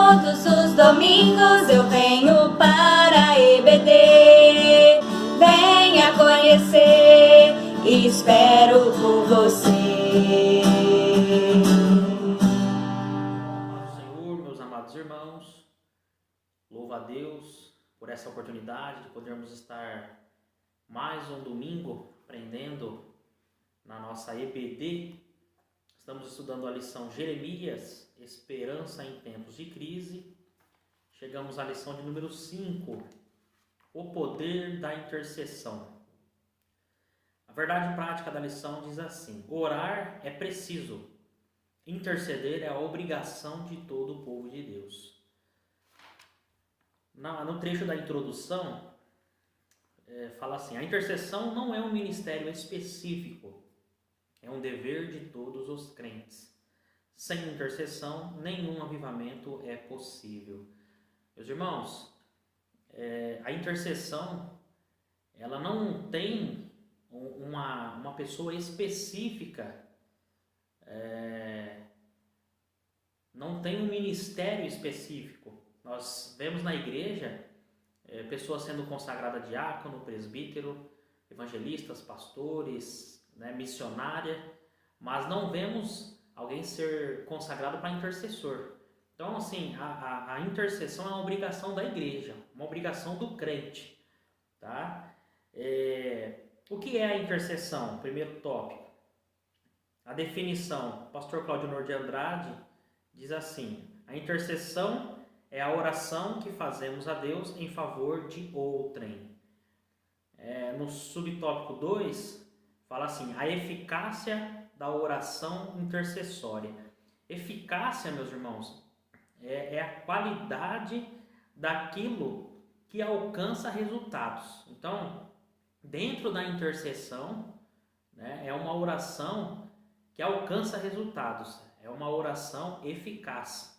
Todos os domingos eu venho para a EBD. Venha conhecer, espero por você. Amado Senhor, meus amados irmãos, louvo a Deus por essa oportunidade de podermos estar mais um domingo aprendendo na nossa EBD. Estamos estudando a lição Jeremias, Esperança em Tempos de Crise. Chegamos à lição de número 5, o poder da intercessão. A verdade prática da lição diz assim: orar é preciso, interceder é a obrigação de todo o povo de Deus. No trecho da introdução, fala assim: a intercessão não é um ministério específico, é um dever de todos os crentes. Sem intercessão, nenhum avivamento é possível. Meus irmãos, a intercessão, ela não tem uma pessoa específica, não tem um ministério específico. Nós vemos na igreja pessoas sendo consagradas diácono, presbítero, evangelistas, pastores, missionária, mas não vemos alguém ser consagrado para intercessor. Então, assim, a intercessão é uma obrigação da igreja, uma obrigação do crente, tá? O que é a intercessão? Primeiro tópico. A definição, o pastor Cláudio Nor de Andrade diz assim: a intercessão é a oração que fazemos a Deus em favor de outrem. No subtópico 2, fala assim: a eficácia da oração intercessória. Eficácia, meus irmãos, é a qualidade daquilo que alcança resultados. Então, dentro da intercessão, é uma oração que alcança resultados, é uma oração eficaz.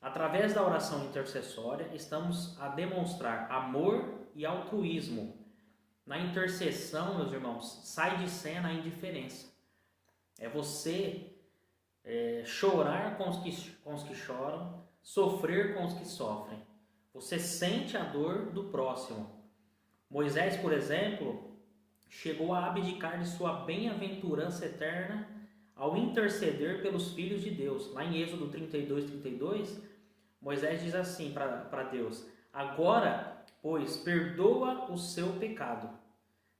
Através da oração intercessória, estamos a demonstrar amor e altruísmo. Na intercessão, meus irmãos, sai de cena a indiferença. É você chorar com os que choram, sofrer com os que sofrem. Você sente a dor do próximo. Moisés, por exemplo, chegou a abdicar de sua bem-aventurança eterna ao interceder pelos filhos de Deus. Lá em Êxodo 32, Moisés diz assim para Deus: agora, pois, perdoa o seu pecado.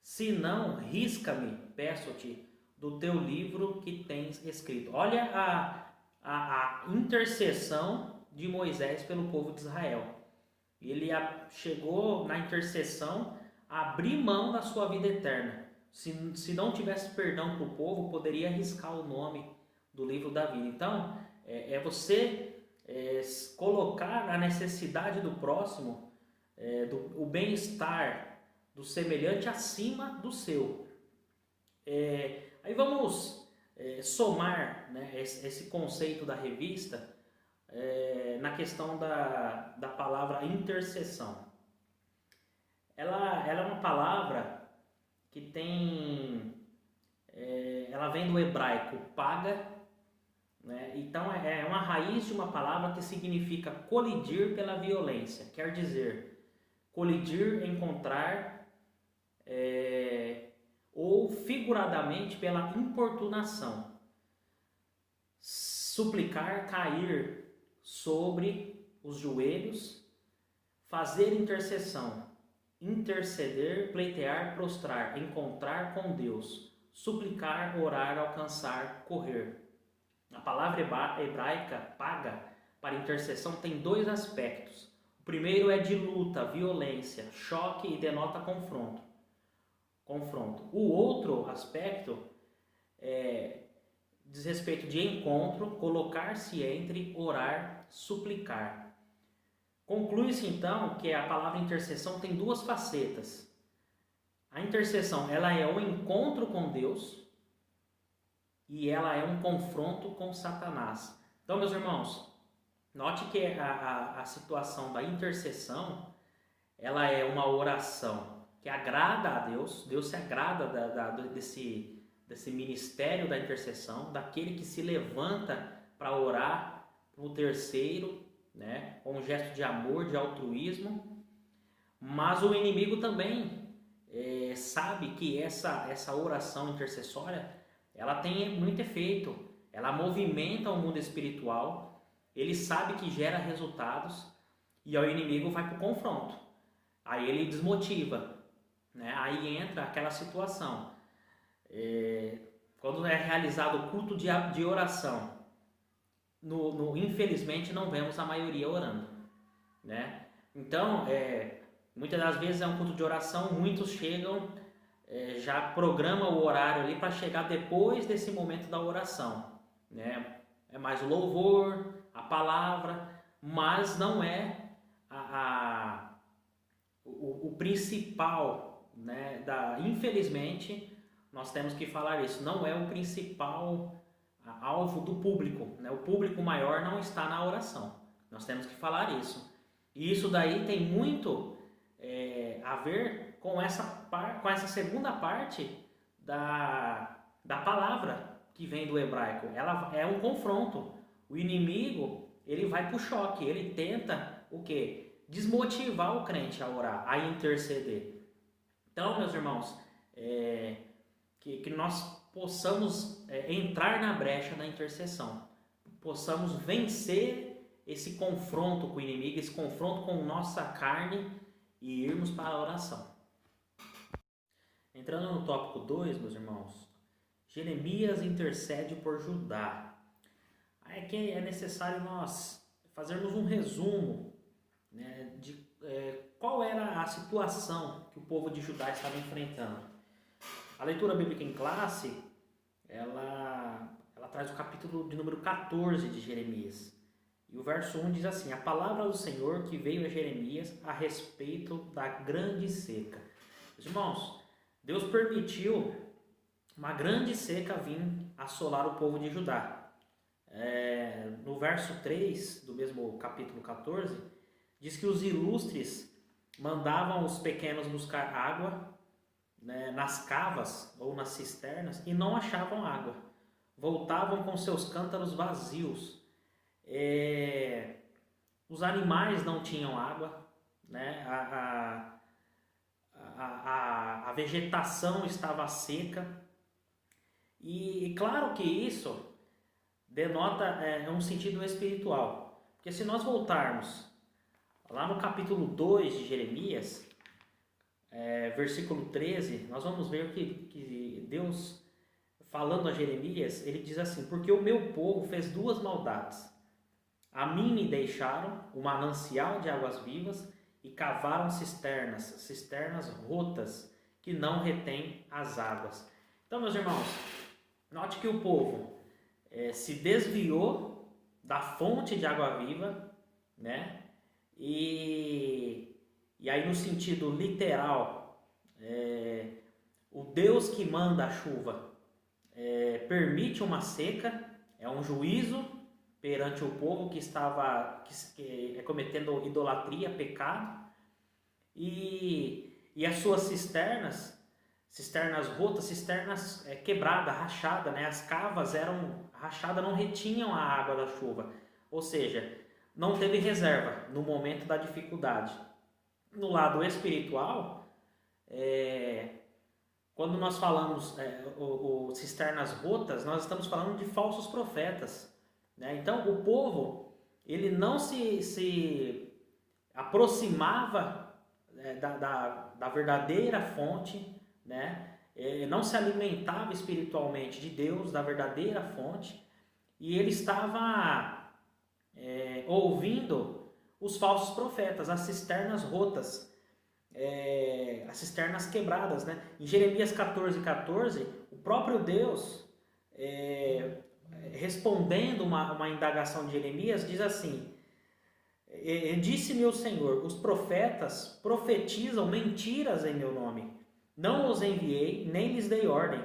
Se não, risca-me, peço-te, do teu livro que tens escrito. Olha a intercessão de Moisés pelo povo de Israel. Ele chegou na intercessão a abrir mão da sua vida eterna. Se não tivesse perdão para o povo, poderia arriscar o nome do livro da vida. Então, você colocar a necessidade do próximo, o bem-estar do semelhante acima do seu. Aí vamos somar esse conceito da revista na questão da palavra intercessão. Ela é uma palavra que ela vem do hebraico paga, então é uma raiz de uma palavra que significa colidir pela violência, quer dizer, colidir, encontrar, ou figuradamente pela importunação, suplicar, cair sobre os joelhos, fazer intercessão, interceder, pleitear, prostrar, encontrar com Deus, suplicar, orar, alcançar, correr. A palavra hebraica paga para intercessão tem dois aspectos. O primeiro é de luta, violência, choque e denota confronto. O outro aspecto diz respeito de encontro, colocar-se entre, orar, suplicar. Conclui-se então que a palavra intercessão tem duas facetas. A intercessão, ela é um encontro com Deus e ela é um confronto com Satanás. Então, meus irmãos, note que a situação da intercessão, ela é uma oração que agrada a Deus. Deus se agrada desse ministério da intercessão, daquele que se levanta para orar para o terceiro, né, com um gesto de amor, de altruísmo, mas o inimigo também sabe que essa oração intercessória, ela tem muito efeito, ela movimenta o mundo espiritual, ele sabe que gera resultados, e aí o inimigo vai para o confronto, aí ele desmotiva, né? Aí entra aquela situação, quando é realizado o culto de oração, infelizmente não vemos a maioria orando, né? Então, muitas das vezes é um culto de oração, muitos chegam, já programa o horário ali para chegar depois desse momento da oração, né? É mais o louvor, a palavra, mas não é o principal, né? Infelizmente, nós temos que falar isso, não é o principal alvo do público, né? O público maior não está na oração, nós temos que falar isso. E isso daí tem muito a ver com essa segunda parte da palavra que vem do hebraico. Ela é um confronto. O inimigo, ele vai para o choque, ele tenta o quê? Desmotivar o crente a orar, a interceder. Então, meus irmãos, que nós possamos entrar na brecha da intercessão, possamos vencer esse confronto com o inimigo, esse confronto com nossa carne e irmos para a oração. Entrando no tópico 2, meus irmãos, Jeremias intercede por Judá. Aí que é necessário nós fazermos um resumo, né, de qual era a situação que o povo de Judá estava enfrentando. A leitura bíblica em classe, ela traz o capítulo de número 14 de Jeremias. E o verso 1 diz assim: a palavra do Senhor que veio a Jeremias a respeito da grande seca. Meus irmãos, Deus permitiu uma grande seca vir assolar o povo de Judá. No verso 3 do mesmo capítulo 14, diz que os ilustres mandavam os pequenos buscar água, né, nas cavas ou nas cisternas e não achavam água. Voltavam com seus cântaros vazios. Os animais não tinham água, né? A vegetação estava seca. E claro que isso denota um sentido espiritual. Porque se nós voltarmos lá no capítulo 2 de Jeremias, versículo 13, nós vamos ver que Deus, falando a Jeremias, ele diz assim: porque o meu povo fez duas maldades. A mim me deixaram o manancial de águas vivas e cavaram cisternas rotas que não retêm as águas. Então, meus irmãos, note que o povo se desviou da fonte de água viva, né? E aí, no sentido literal, o Deus que manda a chuva permite uma seca, é um juízo perante o povo que estava cometendo idolatria, pecado, e as suas cisternas rotas, cisternas quebradas, rachadas, né? As cavas eram rachadas, não retinham a água da chuva, ou seja, não teve reserva no momento da dificuldade. No lado espiritual, quando nós falamos cisternas rotas, nós estamos falando de falsos profetas, né? Então o povo, ele não se aproximava da verdadeira fonte, né? Não se alimentava espiritualmente de Deus, da verdadeira fonte, e ele estava ouvindo os falsos profetas, as cisternas rotas, as cisternas quebradas, né? Em Jeremias 14, o próprio Deus, respondendo uma indagação de Jeremias, diz assim: disse-me o Senhor, os profetas profetizam mentiras em meu nome. Não os enviei, nem lhes dei ordem,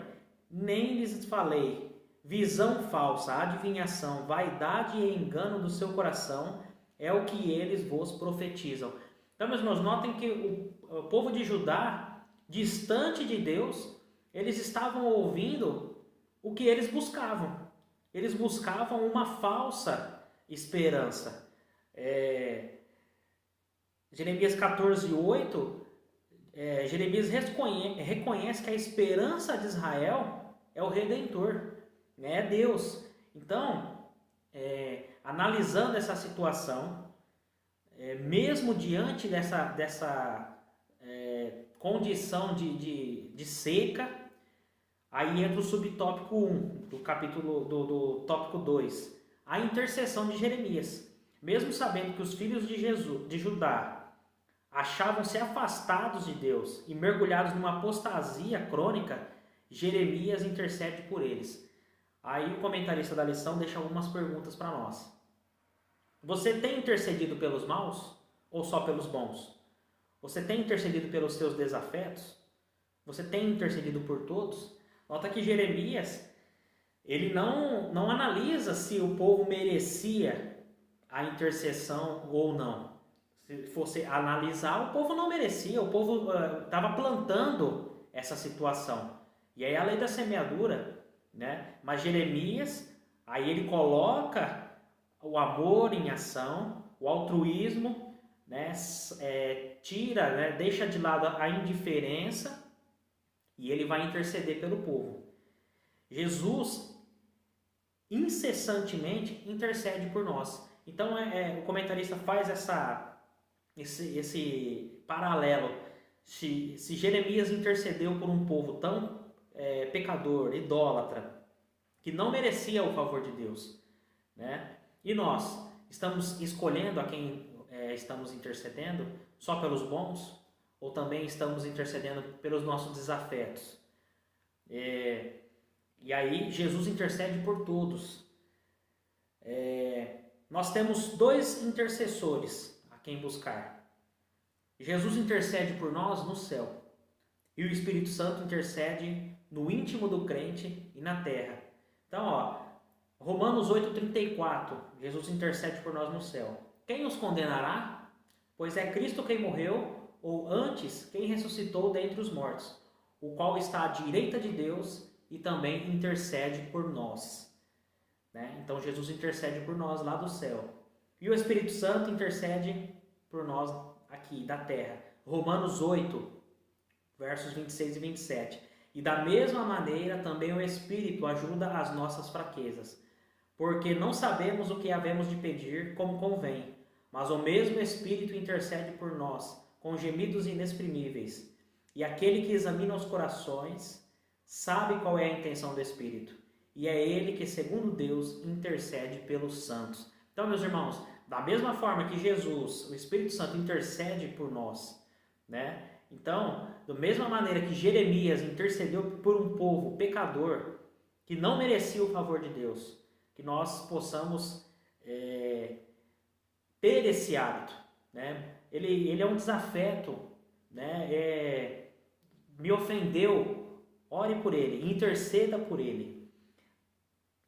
nem lhes falei. Visão falsa, adivinhação, vaidade e engano do seu coração é o que eles vos profetizam. Então, meus irmãos, notem que o povo de Judá, distante de Deus, eles estavam ouvindo o que eles buscavam. Eles buscavam uma falsa esperança. Jeremias 14:8, Jeremias reconhece que a esperança de Israel é o Redentor, né? É Deus. Então, analisando essa situação, mesmo diante dessa condição de seca, aí entra o subtópico 1 do capítulo do tópico 2, a intercessão de Jeremias. Mesmo sabendo que os filhos de Judá achavam-se afastados de Deus e mergulhados numa apostasia crônica, Jeremias intercede por eles. Aí o comentarista da lição deixa algumas perguntas para nós. Você tem intercedido pelos maus ou só pelos bons? Você tem intercedido pelos seus desafetos? Você tem intercedido por todos? Nota que Jeremias, ele não analisa se o povo merecia a intercessão ou não. Se fosse analisar, o povo não merecia, o povo estava plantando essa situação. E aí a lei da semeadura, né? Mas Jeremias, aí ele coloca o amor em ação, o altruísmo, né? Tira, né? Deixa de lado a indiferença e ele vai interceder pelo povo. Jesus incessantemente intercede por nós. Então o comentarista faz esse paralelo. Se Jeremias intercedeu por um povo tão pecador, idólatra, que não merecia o favor de Deus, né? E nós estamos escolhendo a quem estamos intercedendo só pelos bons? Ou também estamos intercedendo pelos nossos desafetos? E aí Jesus intercede por todos. Nós temos dois intercessores a quem buscar. Jesus intercede por nós no céu. E o Espírito Santo intercede no íntimo do crente e na terra. Então, Romanos 8,34, Jesus intercede por nós no céu. Quem os condenará? Pois é Cristo quem morreu, ou antes, quem ressuscitou dentre os mortos, o qual está à direita de Deus e também intercede por nós. Né? Então, Jesus intercede por nós lá do céu. E o Espírito Santo intercede por nós aqui, da terra. Romanos 8, versos 26 e 27. E da mesma maneira também o Espírito ajuda as nossas fraquezas, porque não sabemos o que havemos de pedir como convém, mas o mesmo Espírito intercede por nós, com gemidos inexprimíveis. E aquele que examina os corações sabe qual é a intenção do Espírito, e é ele que, segundo Deus, intercede pelos santos. Então, meus irmãos, da mesma forma que Jesus, o Espírito Santo, intercede por nós, né? Então, da mesma maneira que Jeremias intercedeu por um povo pecador que não merecia o favor de Deus, que nós possamos ter esse hábito, né? Ele é um desafeto, né? Me ofendeu, ore por ele, interceda por ele.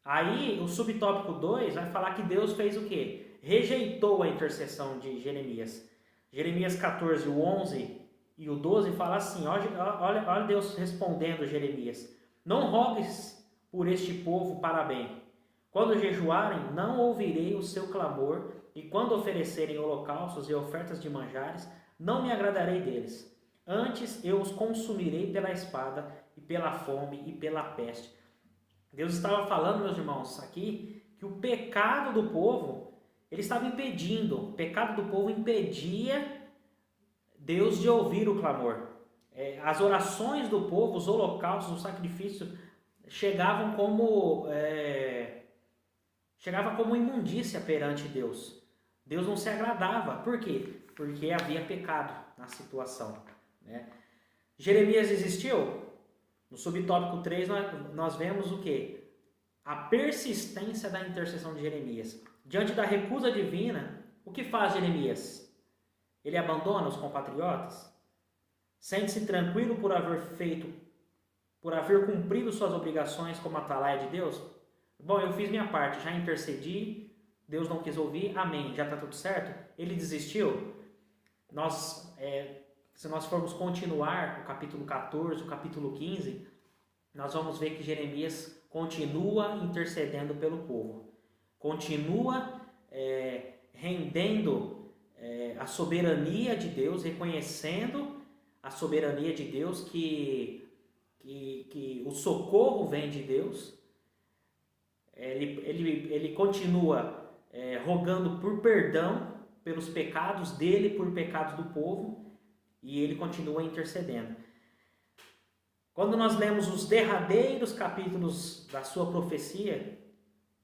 Aí o subtópico 2 vai falar que Deus fez o quê? Rejeitou a intercessão de Jeremias. Jeremias 14, o 11 e o 12 fala assim, olha Deus respondendo a Jeremias: não rogues por este povo para bem. Quando jejuarem, não ouvirei o seu clamor, e quando oferecerem holocaustos e ofertas de manjares, não me agradarei deles. Antes eu os consumirei pela espada, e pela fome, e pela peste. Deus estava falando, meus irmãos, aqui, que o pecado do povo, ele estava impedindo, o pecado do povo impedia Deus de ouvir o clamor. As orações do povo, os holocaustos, o sacrifício, chegava como imundícia perante Deus. Deus não se agradava. Por quê? Porque havia pecado na situação, né? Jeremias desistiu? No subtópico 3 nós vemos o quê? A persistência da intercessão de Jeremias. Diante da recusa divina, o que faz Jeremias? Ele abandona os compatriotas? Sente-se tranquilo por haver cumprido suas obrigações como atalaia de Deus? Bom, eu fiz minha parte, já intercedi, Deus não quis ouvir, amém, já está tudo certo? Ele desistiu? Se nós formos continuar o capítulo 14, o capítulo 15, nós vamos ver que Jeremias continua intercedendo pelo povo. Continua rendendo a soberania de Deus, reconhecendo a soberania de Deus, que o socorro vem de Deus. Ele continua rogando por perdão pelos pecados dele, por pecados do povo, e ele continua intercedendo. Quando nós lemos os derradeiros capítulos da sua profecia,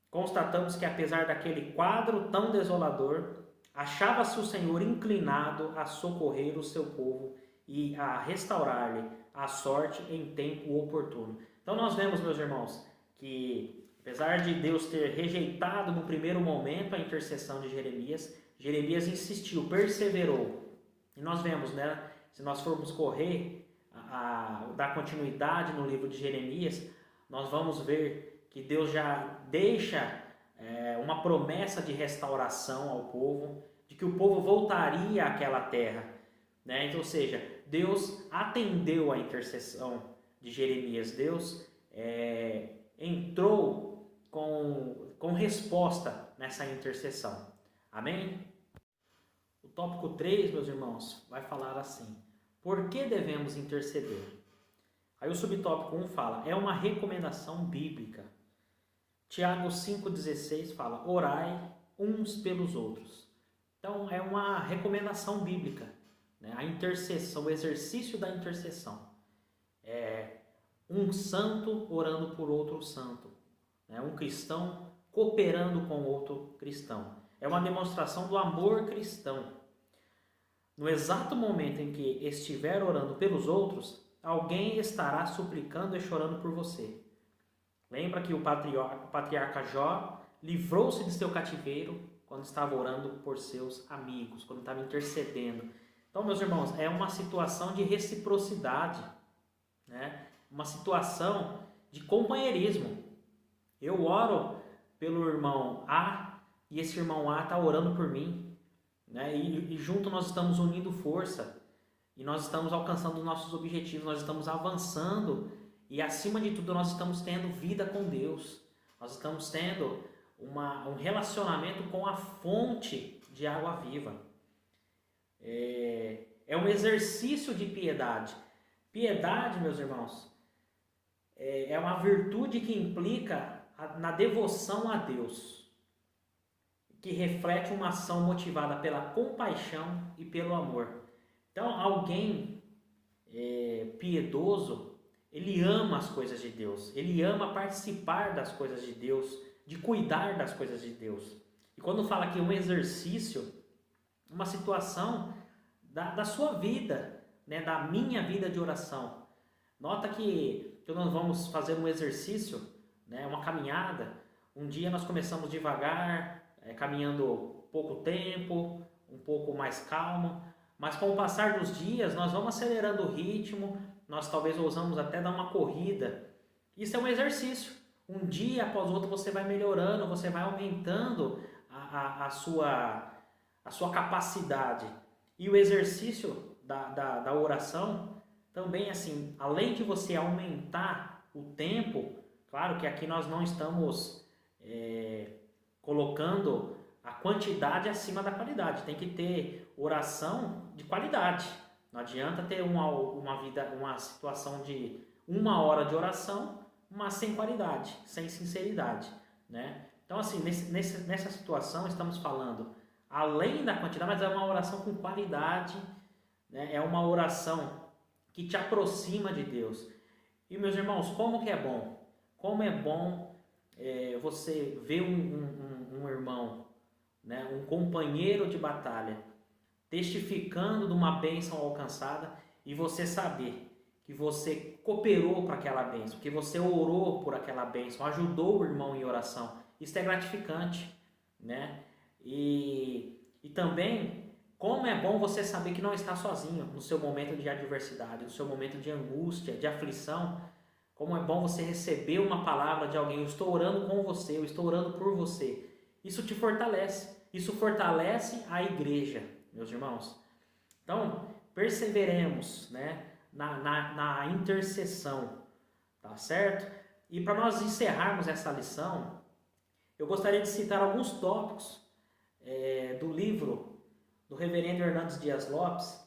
constatamos que apesar daquele quadro tão desolador, achava-se o Senhor inclinado a socorrer o seu povo e a restaurar-lhe a sorte em tempo oportuno. Então nós vemos, meus irmãos, que apesar de Deus ter rejeitado no primeiro momento a intercessão de Jeremias, Jeremias insistiu, perseverou. E nós vemos, né, se nós formos dar continuidade no livro de Jeremias, nós vamos ver que Deus já deixa uma promessa de restauração ao povo, de que o povo voltaria àquela terra, né? Então, ou seja, Deus atendeu a intercessão de Jeremias, Deus entrou com resposta nessa intercessão. Amém? O tópico 3, meus irmãos, vai falar assim: por que devemos interceder? Aí o subtópico 1 fala, é uma recomendação bíblica. Tiago 5,16 fala, orai uns pelos outros. Então é uma recomendação bíblica, né? A intercessão, o exercício da intercessão. Um santo orando por outro santo, né? Um cristão cooperando com outro cristão. É uma demonstração do amor cristão. No exato momento em que estiver orando pelos outros, alguém estará suplicando e chorando por você. Lembra que o patriarca Jó livrou-se de seu cativeiro quando estava orando por seus amigos, quando estava intercedendo. Então, meus irmãos, é uma situação de reciprocidade, né? Uma situação de companheirismo. Eu oro pelo irmão A e esse irmão A está orando por mim, né? E junto nós estamos unindo força e nós estamos alcançando nossos objetivos, nós estamos avançando e acima de tudo nós estamos tendo vida com Deus, nós estamos tendo um relacionamento com a fonte de água viva. É um exercício de piedade. Piedade, meus irmãos, é uma virtude que implica na devoção a Deus, que reflete uma ação motivada pela compaixão e pelo amor. Então, alguém piedoso, ele ama as coisas de Deus, ele ama participar das coisas de Deus, de cuidar das coisas de Deus. E quando fala aqui um exercício, uma situação da sua vida, né, da minha vida de oração. Nota que nós vamos fazer um exercício, né, uma caminhada. Um dia nós começamos devagar, caminhando pouco tempo, um pouco mais calmo, mas com o passar dos dias nós vamos acelerando o ritmo, nós talvez ousamos até dar uma corrida. Isso é um exercício. Um dia após o outro você vai melhorando, você vai aumentando a sua capacidade. E o exercício da oração também, assim, além de você aumentar o tempo, claro que aqui nós não estamos colocando a quantidade acima da qualidade. Tem que ter oração de qualidade. Não adianta ter uma situação de 1 hora de oração, mas sem qualidade, sem sinceridade, né? Então, assim, nessa situação estamos falando além da quantidade, mas é uma oração com qualidade, né? É uma oração que te aproxima de Deus. E, meus irmãos, como que é bom? Como é bom você ver um irmão, né? Um companheiro de batalha, testificando de uma bênção alcançada e você saber que você cooperou para aquela bênção, que você orou por aquela bênção, ajudou o irmão em oração. Isso é gratificante, né? E também, como é bom você saber que não está sozinho no seu momento de adversidade, no seu momento de angústia, de aflição. Como é bom você receber uma palavra de alguém, eu estou orando com você, eu estou orando por você. Isso te fortalece, isso fortalece a igreja, meus irmãos. Então, perseveremos, né, na intercessão, tá certo? E para nós encerrarmos essa lição, eu gostaria de citar alguns tópicos do livro do reverendo Hernandes Dias Lopes.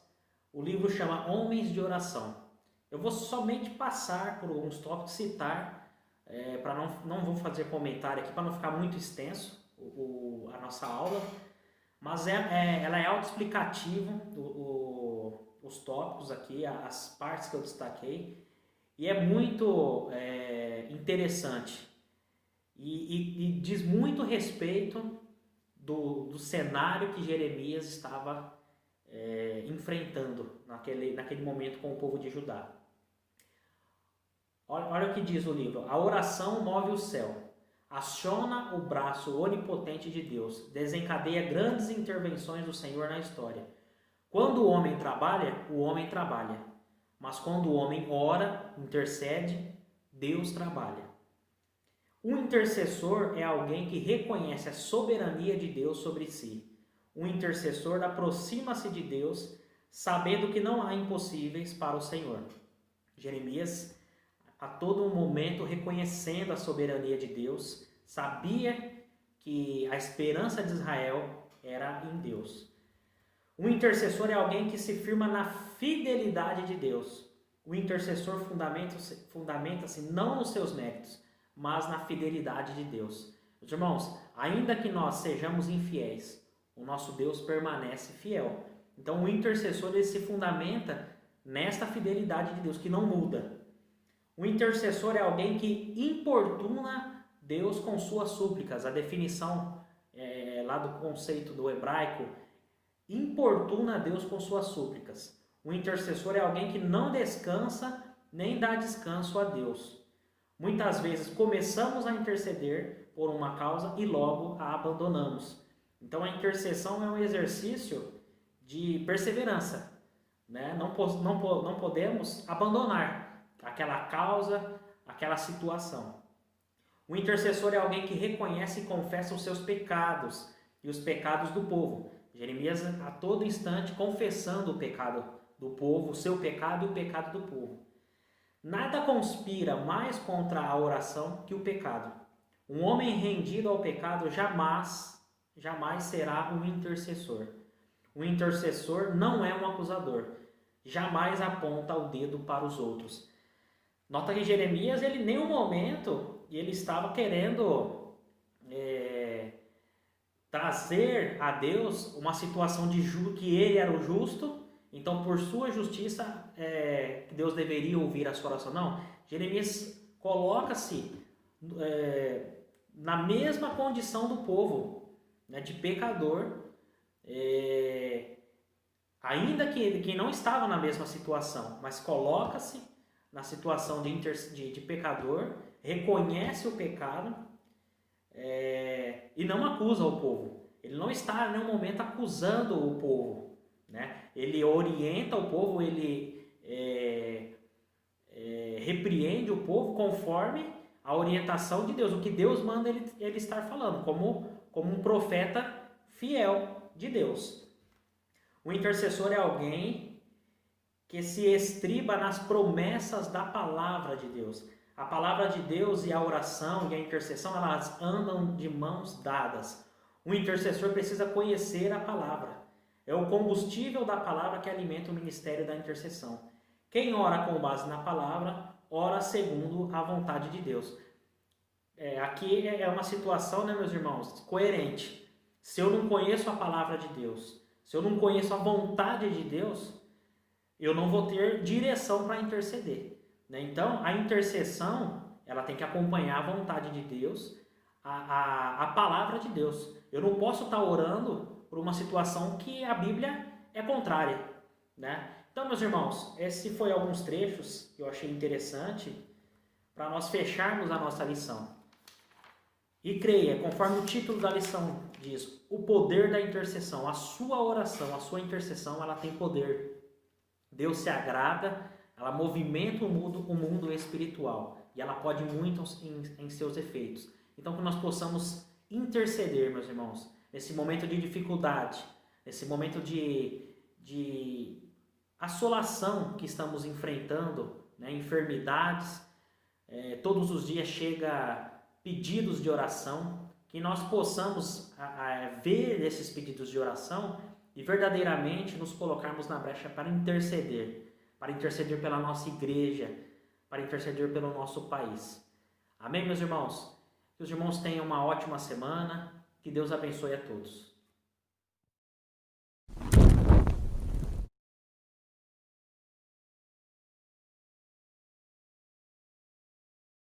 O livro chama Homens de Oração. Eu vou somente passar por alguns tópicos, citar, para não vou fazer comentário aqui, para não ficar muito extenso a nossa aula, mas ela é autoexplicativa, os tópicos aqui, as partes que eu destaquei, e é muito interessante, e diz muito respeito do cenário que Jeremias estava enfrentando naquele momento com o povo de Judá. Olha o que diz o livro: a oração move o céu, aciona o braço onipotente de Deus, desencadeia grandes intervenções do Senhor na história. Quando o homem trabalha, mas quando o homem ora, intercede, Deus trabalha. Um intercessor é alguém que reconhece a soberania de Deus sobre si. Um intercessor aproxima-se de Deus, sabendo que não há impossíveis para o Senhor. Jeremias, a todo momento, reconhecendo a soberania de Deus, sabia que a esperança de Israel era em Deus. Um intercessor é alguém que se firma na fidelidade de Deus. O intercessor fundamenta-se não nos seus méritos, mas na fidelidade de Deus. Meus irmãos, ainda que nós sejamos infiéis, o nosso Deus permanece fiel. Então o intercessor ele se fundamenta nesta fidelidade de Deus, que não muda. O intercessor é alguém que importuna Deus com suas súplicas. A definição lá do conceito do hebraico, importuna Deus com suas súplicas. O intercessor é alguém que não descansa nem dá descanso a Deus. Muitas vezes começamos a interceder por uma causa e logo a abandonamos. Então a intercessão é um exercício de perseverança, né? Não podemos abandonar aquela causa, aquela situação. O intercessor é alguém que reconhece e confessa os seus pecados e os pecados do povo. Jeremias a todo instante confessando o pecado do povo, o seu pecado e o pecado do povo. Nada conspira mais contra a oração que o pecado. Um homem rendido ao pecado jamais será um intercessor. O intercessor não é um acusador. Jamais aponta o dedo para os outros. Nota que Jeremias, ele em nenhum momento ele estava querendo trazer a Deus uma situação de que ele era o justo, então por sua justiça Deus deveria ouvir a sua oração. Não, Jeremias coloca-se na mesma condição do povo, né, de pecador, ainda que não estava na mesma situação, mas coloca-se na situação de pecador, reconhece o pecado e não acusa o povo. Ele não está em nenhum momento acusando o povo, né? Ele orienta o povo, ele repreende o povo conforme a orientação de Deus, o que Deus manda ele estar falando, como um profeta fiel de Deus. O intercessor é alguém que se estriba nas promessas da palavra de Deus. A palavra de Deus e a oração e a intercessão, elas andam de mãos dadas. O intercessor precisa conhecer a palavra. É o combustível da palavra que alimenta o ministério da intercessão. Quem ora com base na palavra, ora segundo a vontade de Deus. Aqui é uma situação, né, meus irmãos, coerente. Se eu não conheço a palavra de Deus, se eu não conheço a vontade de Deus, eu não vou ter direção para interceder, né? Então, a intercessão, ela tem que acompanhar a vontade de Deus, a palavra de Deus. Eu não posso estar orando por uma situação que a Bíblia é contrária, né? Então, meus irmãos, esse foi alguns trechos que eu achei interessante para nós fecharmos a nossa lição. E creia, conforme o título da lição diz, o poder da intercessão, a sua oração, a sua intercessão, ela tem poder. Deus se agrada, ela movimenta o mundo espiritual e ela pode muito em seus efeitos. Então, que nós possamos interceder, meus irmãos, nesse momento de dificuldade, nesse momento de assolação que estamos enfrentando, né, enfermidades, todos os dias chega pedidos de oração, que nós possamos ver esses pedidos de oração e verdadeiramente nos colocarmos na brecha para interceder pela nossa igreja, para interceder pelo nosso país. Amém, meus irmãos? Que os irmãos tenham uma ótima semana, que Deus abençoe a todos.